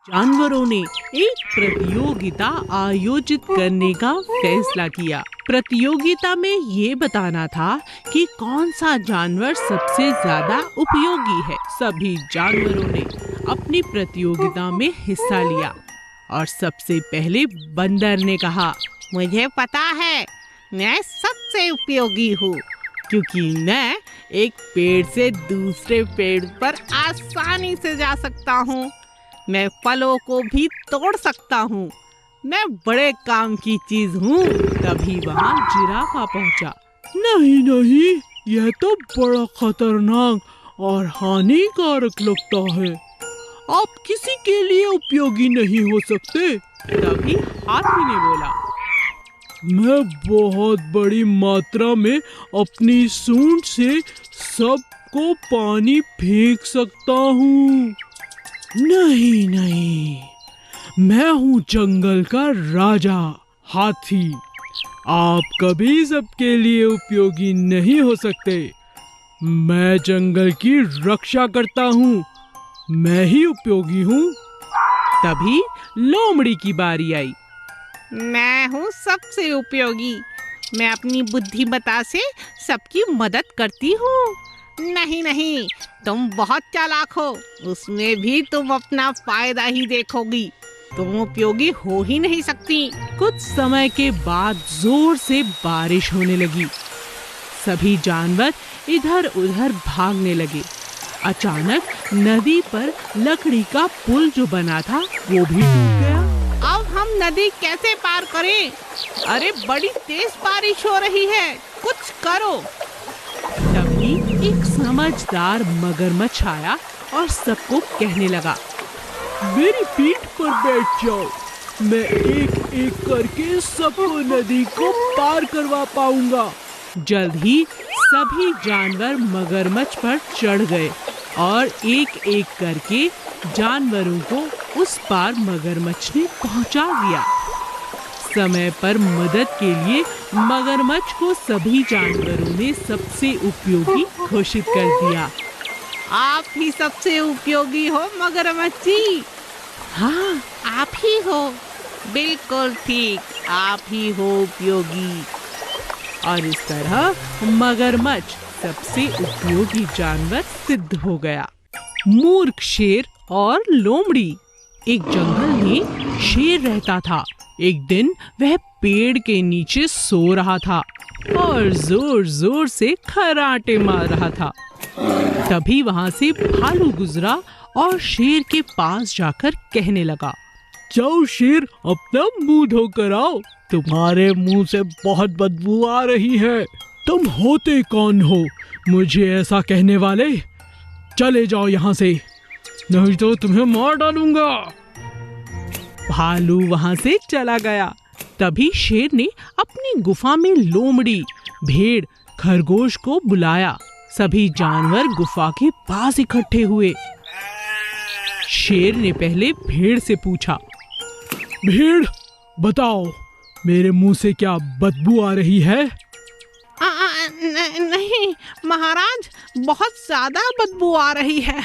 जानवरों ने एक प्रतियोगिता आयोजित करने का फैसला किया। प्रतियोगिता में ये बताना था कि कौन सा जानवर सबसे ज्यादा उपयोगी है। सभी जानवरों ने अपनी प्रतियोगिता में हिस्सा लिया और सबसे पहले बंदर ने कहा, मुझे पता है, मैं सबसे उपयोगी हूँ, क्योंकि मैं एक पेड़ से दूसरे पेड़ पर आसानी से जा सकता हूँ। मैं फलों को भी तोड़ सकता हूँ, मैं बड़े काम की चीज हूँ। तभी वहाँ जिराफ आ पहुँचा। नहीं नहीं, यह तो बड़ा खतरनाक और हानिकारक लगता है। आप किसी के लिए उपयोगी नहीं हो सकते। तभी हाथी ने बोला, मैं बहुत बड़ी मात्रा में अपनी सूंड से सबको पानी फेंक सकता हूँ। नहीं नहीं, मैं हूँ जंगल का राजा हाथी। आप कभी सबके लिए उपयोगी नहीं हो सकते। मैं जंगल की रक्षा करता हूँ, मैं ही उपयोगी हूँ। तभी लोमड़ी की बारी आई। मैं हूँ सबसे उपयोगी, मैं अपनी बुद्धिमत्ता से सबकी मदद करती हूँ। नहीं नहीं, तुम बहुत चालाक हो, उसमें भी तुम अपना फायदा ही देखोगी, तुम उपयोगी हो ही नहीं सकती। कुछ समय के बाद जोर से बारिश होने लगी। सभी जानवर इधर उधर भागने लगे। अचानक नदी पर लकड़ी का पुल जो बना था वो भी टूट गया। अब हम नदी कैसे पार करें? अरे बड़ी तेज बारिश हो रही है, कुछ करो। तभी एक समझदार मगरमच्छ आया और सबको कहने लगा, मेरी पीठ पर बैठ जाओ, मैं एक एक करके सबको नदी को पार करवा पाऊंगा। जल्द ही सभी जानवर मगरमच्छ पर चढ़ गए और एक एक करके जानवरों को उस पार मगरमच्छ ने पहुंचा दिया। समय पर मदद के लिए मगरमच्छ को सभी जानवरों ने सबसे उपयोगी घोषित कर दिया। आप ही सबसे उपयोगी हो मगरमच्छ जी। हाँ, आप ही हो, बिल्कुल ठीक, आप ही हो उपयोगी। और इस तरह मगरमच्छ सबसे उपयोगी जानवर सिद्ध हो गया। मूर्ख शेर और लोमड़ी। एक जंगल में शेर रहता था। एक दिन वह पेड़ के नीचे सो रहा था और जोर जोर से खर्राटे मार रहा था। तभी वहां से भालू गुजरा और शेर के पास जाकर कहने लगा, जाओ शेर, अपना मुंह धोकर आओ, तुम्हारे मुंह से बहुत बदबू आ रही है। तुम होते कौन हो मुझे ऐसा कहने वाले? चले जाओ यहाँ से, नहीं तो तुम्हें मार डालूंगा। भालू वहां से चला गया। तभी शेर ने अपनी गुफा में लोमड़ी, भेड़, खरगोश को बुलाया। सभी जानवर गुफा के पास इकट्ठे हुए। शेर ने पहले भेड़ से पूछा, भेड़ बताओ, मेरे मुंह से क्या बदबू आ रही है? नहीं महाराज, बहुत ज्यादा बदबू आ रही है।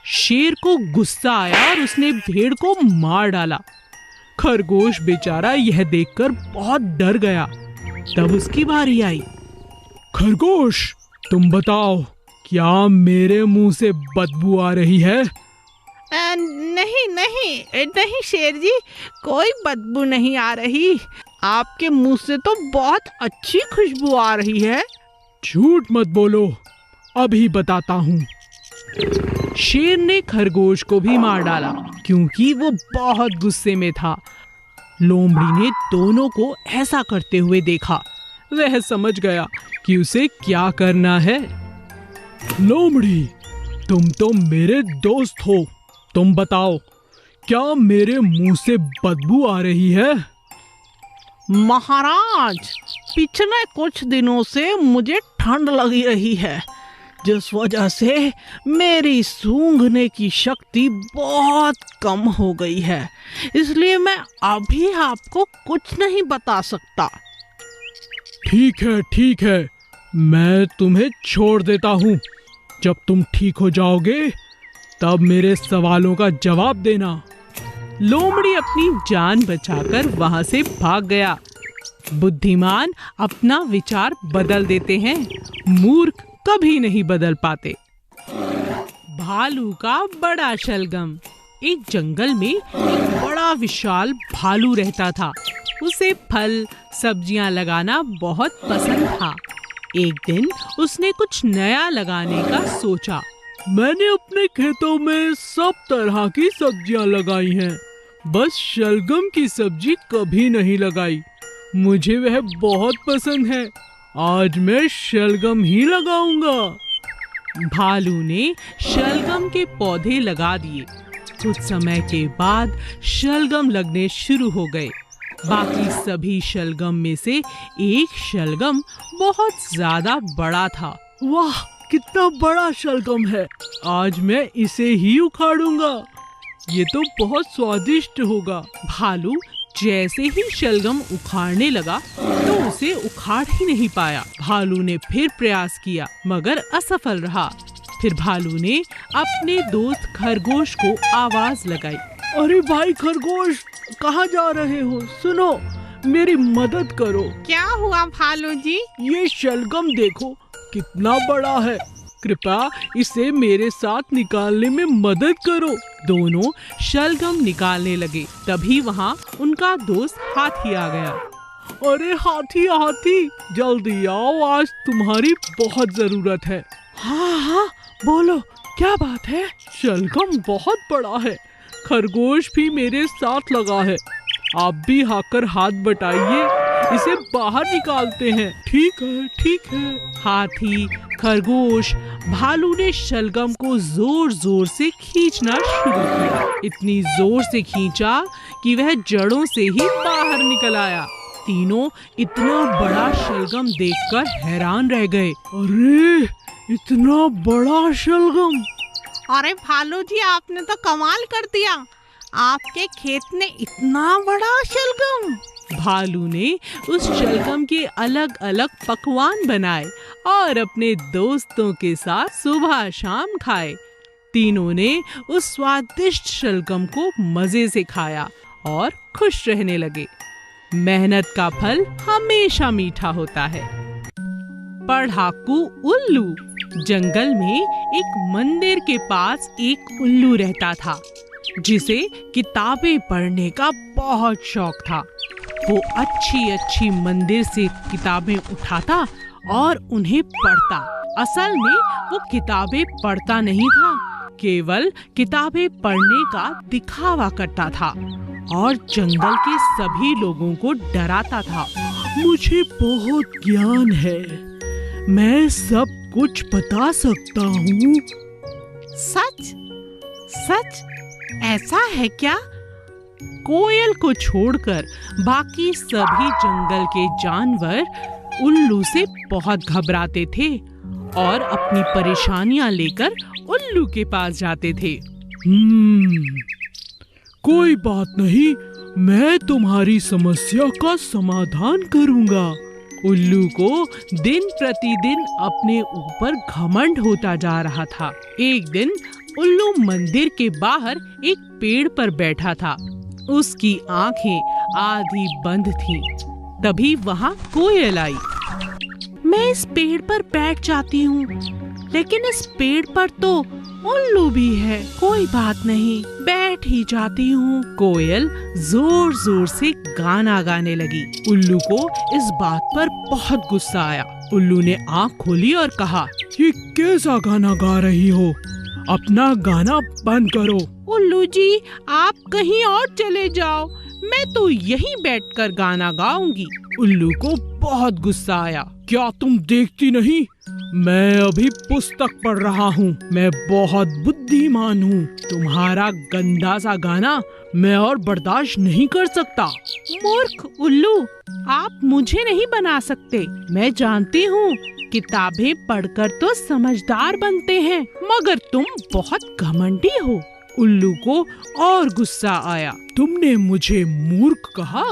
शेर को गुस्सा आया और उसने भेड़ को मार डाला। खरगोश बेचारा यह देखकर बहुत डर गया। तब उसकी बारी आई। खरगोश, तुम बताओ, क्या मेरे मुंह से बदबू आ रही है? नहीं नहीं नहीं शेर जी, कोई बदबू नहीं आ रही, आपके मुंह से तो बहुत अच्छी खुशबू आ रही है। झूठ मत बोलो, अभी बताता हूँ। शेर ने खरगोश को भी मार डाला क्योंकि वो बहुत गुस्से में था। लोमड़ी ने दोनों को ऐसा करते हुए देखा। वह समझ गया कि उसे क्या करना है। लोमड़ी, तुम तो मेरे दोस्त हो, तुम बताओ, क्या मेरे मुंह से बदबू आ रही है? महाराज, पिछले कुछ दिनों से मुझे ठंड लगी रही है, जिस वजह से मेरी सूंघने की शक्ति बहुत कम हो गई है, इसलिए मैं अभी आपको कुछ नहीं बता सकता। ठीक है, मैं तुम्हें छोड़ देता हूँ। जब तुम ठीक हो जाओगे तब मेरे सवालों का जवाब देना। लोमड़ी अपनी जान बचाकर वहां से भाग गया। बुद्धिमान अपना विचार बदल देते हैं, मूर्ख कभी नहीं बदल पाते। भालू का बड़ा शलगम। एक जंगल में एक बड़ा विशाल भालू रहता था। उसे फल सब्जियां लगाना बहुत पसंद था। एक दिन उसने कुछ नया लगाने का सोचा। मैंने अपने खेतों में सब तरह की सब्जियां लगाई हैं, बस शलगम की सब्जी कभी नहीं लगाई। मुझे वह बहुत पसंद है, आज मैं शलगम ही लगाऊंगा। भालू ने शलगम के पौधे लगा दिए। कुछ समय के बाद शलगम लगने शुरू हो गए। बाकी सभी शलगम में से एक शलगम बहुत ज्यादा बड़ा था। वाह, कितना बड़ा शलगम है, आज मैं इसे ही उखाड़ूंगा। ये तो बहुत स्वादिष्ट होगा। भालू जैसे ही शलगम उखाड़ने लगा तो उसे उखाड़ ही नहीं पाया। भालू ने फिर प्रयास किया मगर असफल रहा। फिर भालू ने अपने दोस्त खरगोश को आवाज लगाई। अरे भाई खरगोश, कहाँ जा रहे हो? सुनो, मेरी मदद करो। क्या हुआ भालू जी? ये शलगम देखो कितना बड़ा है, कृपया इसे मेरे साथ निकालने में मदद करो। दोनों शलगम निकालने लगे। तभी वहाँ उनका दोस्त हाथी आ गया। अरे हाथी हाथी, जल्दी आओ, आज तुम्हारी बहुत जरूरत है। हाँ हाँ, बोलो क्या बात है? शलगम बहुत बड़ा है, खरगोश भी मेरे साथ लगा है। आप भी आकर हाथ बटाइए, इसे बाहर निकालते हैं। ठीक है ठीक है। हाथी, खरगोश, भालू ने शलगम को जोर जोर से खींचना शुरू किया। इतनी जोर से खींचा कि वह जड़ों से ही बाहर निकल आया। तीनों इतना बड़ा शलगम देखकर हैरान रह गए। अरे इतना बड़ा शलगम! अरे भालू जी, आपने तो कमाल कर दिया। आपके खेत में इतना बड़ा शलगम। भालू ने उस शलगम के अलग अलग पकवान बनाए और अपने दोस्तों के साथ सुबह शाम खाए। तीनों ने उस स्वादिष्ट शलगम को मजे से खाया और खुश रहने लगे। मेहनत का फल हमेशा मीठा होता है। पढ़ाकू उल्लू। जंगल में एक मंदिर के पास एक उल्लू रहता था जिसे किताबें पढ़ने का बहुत शौक था। वो अच्छी अच्छी मंदिर से किताबें उठाता और उन्हें पढ़ता। असल में वो किताबें पढ़ता नहीं था, केवल किताबें पढ़ने का दिखावा करता था और जंगल के सभी लोगों को डराता था। मुझे बहुत ज्ञान है, मैं सब कुछ बता सकता हूँ। सच सच ऐसा है क्या? कोयल को छोड़कर बाकी सभी जंगल के जानवर उल्लू से बहुत घबराते थे और अपनी परेशानियां लेकर उल्लू के पास जाते थे। कोई बात नहीं, मैं तुम्हारी समस्या का समाधान करूंगा। उल्लू को दिन प्रतिदिन अपने ऊपर घमंड होता जा रहा था। एक दिन उल्लू मंदिर के बाहर एक पेड़ पर बैठा था। उसकी आंखें आधी बंद थीं। तभी वहाँ कोयल आई। मैं इस पेड़ पर बैठ जाती हूँ, लेकिन इस पेड़ पर तो उल्लू भी है। कोई बात नहीं, बैठ ही जाती हूँ। कोयल जोर जोर से गाना गाने लगी। उल्लू को इस बात पर बहुत गुस्सा आया। उल्लू ने आँख खोली और कहा, ये कैसा गाना गा रही हो? अपना गाना बंद करो। उल्लू जी, आप कहीं और चले जाओ, मैं तो यहीं बैठकर गाना गाऊंगी। उल्लू को बहुत गुस्सा आया। क्या तुम देखती नहीं, मैं अभी पुस्तक पढ़ रहा हूँ, मैं बहुत बुद्धिमान हूँ। तुम्हारा गंदा सा गाना मैं और बर्दाश्त नहीं कर सकता। मूर्ख उल्लू, आप मुझे नहीं बना सकते। मैं जानती हूँ किताबें पढ़कर तो समझदार बनते हैं, मगर तुम बहुत घमंडी हो। उल्लू को और गुस्सा आया। तुमने मुझे मूर्ख कहा?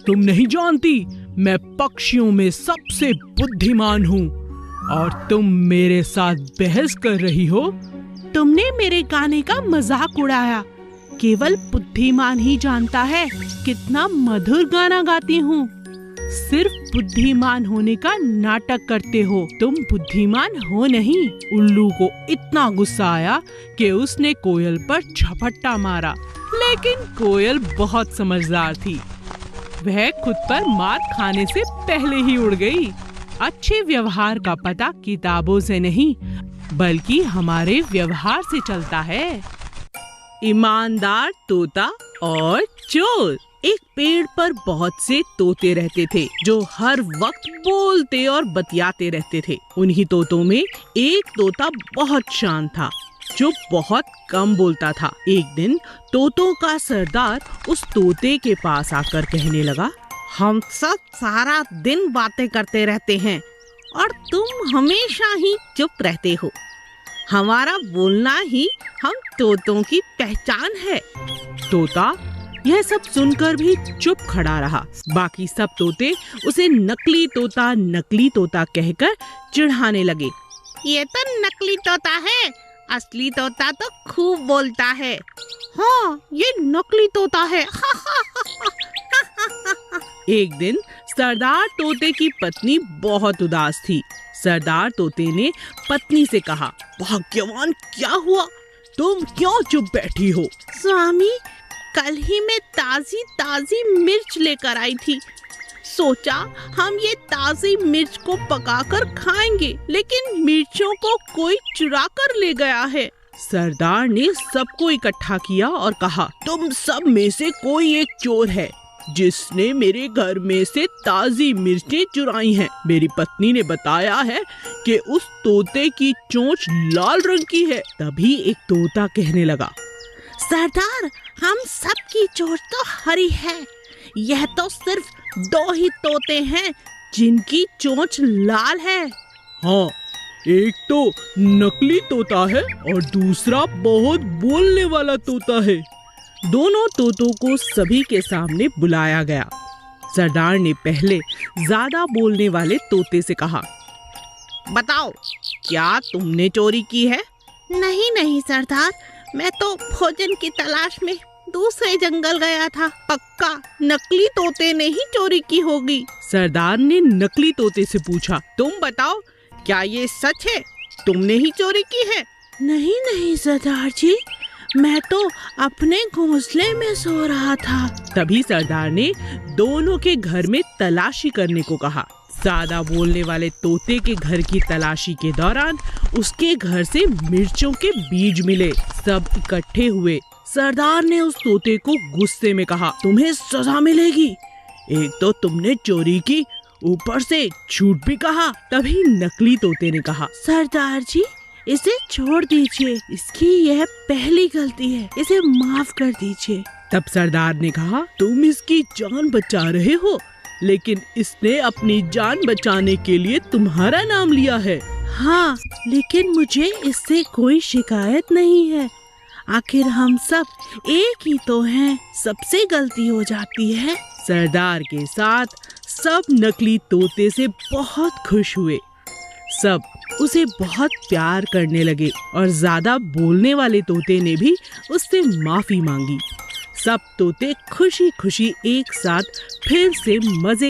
तुम नहीं जानती मैं पक्षियों में सबसे बुद्धिमान हूँ और तुम मेरे साथ बहस कर रही हो। तुमने मेरे गाने का मजाक उड़ाया, केवल बुद्धिमान ही जानता है कितना मधुर गाना गाती हूँ। सिर्फ बुद्धिमान होने का नाटक करते हो, तुम बुद्धिमान हो नहीं। उल्लू को इतना गुस्सा आया कि उसने कोयल पर झपट्टा मारा, लेकिन कोयल बहुत समझदार थी। वह खुद पर मार खाने से पहले ही उड़ गई। अच्छे व्यवहार का पता किताबों से नहीं बल्कि हमारे व्यवहार से चलता है। ईमानदार तोता और चोर। एक पेड़ पर बहुत से तोते रहते थे जो हर वक्त बोलते और बतियाते रहते थे। उन्हीं तोतों में एक तोता बहुत शांत था जो बहुत कम बोलता था। एक दिन तोतों का सरदार उस तोते के पास आकर कहने लगा, हम सब सारा दिन बातें करते रहते हैं और तुम हमेशा ही चुप रहते हो। हमारा बोलना ही हम तोतों की पहचान है। तोता यह सब सुनकर भी चुप खड़ा रहा। बाकी सब तोते उसे नकली तोता कहकर चिढ़ाने लगे। ये तो नकली तोता है, असली तोता तो खूब बोलता है। हाँ, ये नकली तोता है। एक दिन सरदार तोते की पत्नी बहुत उदास थी। सरदार तोते ने पत्नी से कहा, भाग्यवान, क्या हुआ? तुम क्यों चुप बैठी हो? स्वामी, कल ही मैं ताजी मिर्च लेकर आई थी। सोचा हम ये ताजी मिर्च को पकाकर खाएंगे, लेकिन मिर्चों को कोई चुरा कर ले गया है। सरदार ने सबको इकट्ठा किया और कहा, तुम सब में से कोई एक चोर है जिसने मेरे घर में से ताजी मिर्चें चुराई हैं। मेरी पत्नी ने बताया है कि उस तोते की चोंच लाल रंग की है। तभी एक तोता कहने लगा, सरदार, हम सब की चोंच तो हरी है। यह तो सिर्फ 2 ही तोते हैं जिनकी चोंच लाल है। हाँ, एक तो नकली तोता है और दूसरा बहुत बोलने वाला तोता है। दोनों तोतों को सभी के सामने बुलाया गया। सरदार ने पहले ज्यादा बोलने वाले तोते से कहा, बताओ, क्या तुमने चोरी की है? नहीं सरदार, मैं तो भोजन की तलाश में दूसरे जंगल गया था। पक्का नकली तोते ने ही चोरी की होगी। सरदार ने नकली तोते से पूछा, तुम बताओ, क्या ये सच है? तुमने ही चोरी की है? नहीं सरदार जी, मैं तो अपने घोंसले में सो रहा था। तभी सरदार ने दोनों के घर में तलाशी करने को कहा। ज्यादा बोलने वाले तोते के घर की तलाशी के दौरान उसके घर से मिर्चों के बीज मिले। सब इकट्ठे हुए। सरदार ने उस तोते को गुस्से में कहा, तुम्हें सजा मिलेगी। एक तो तुमने चोरी की, ऊपर से झूठ भी कहा। तभी नकली तोते ने कहा, सरदार जी, इसे छोड़ दीजिए, इसकी यह पहली गलती है, इसे माफ कर दीजिए। तब सरदार ने कहा, तुम इसकी जान बचा रहे हो, लेकिन इसने अपनी जान बचाने के लिए तुम्हारा नाम लिया है। हाँ, लेकिन मुझे इससे कोई शिकायत नहीं है। आखिर हम सब एक ही तो हैं, सबसे गलती हो जाती है। सरदार के साथ सब नकली तोते से बहुत खुश हुए। सब उसे बहुत प्यार करने लगे और ज्यादा बोलने वाले तोते ने भी उससे माफी मांगी। सब तोते खुशी खुशी एक साथ फिर से मजे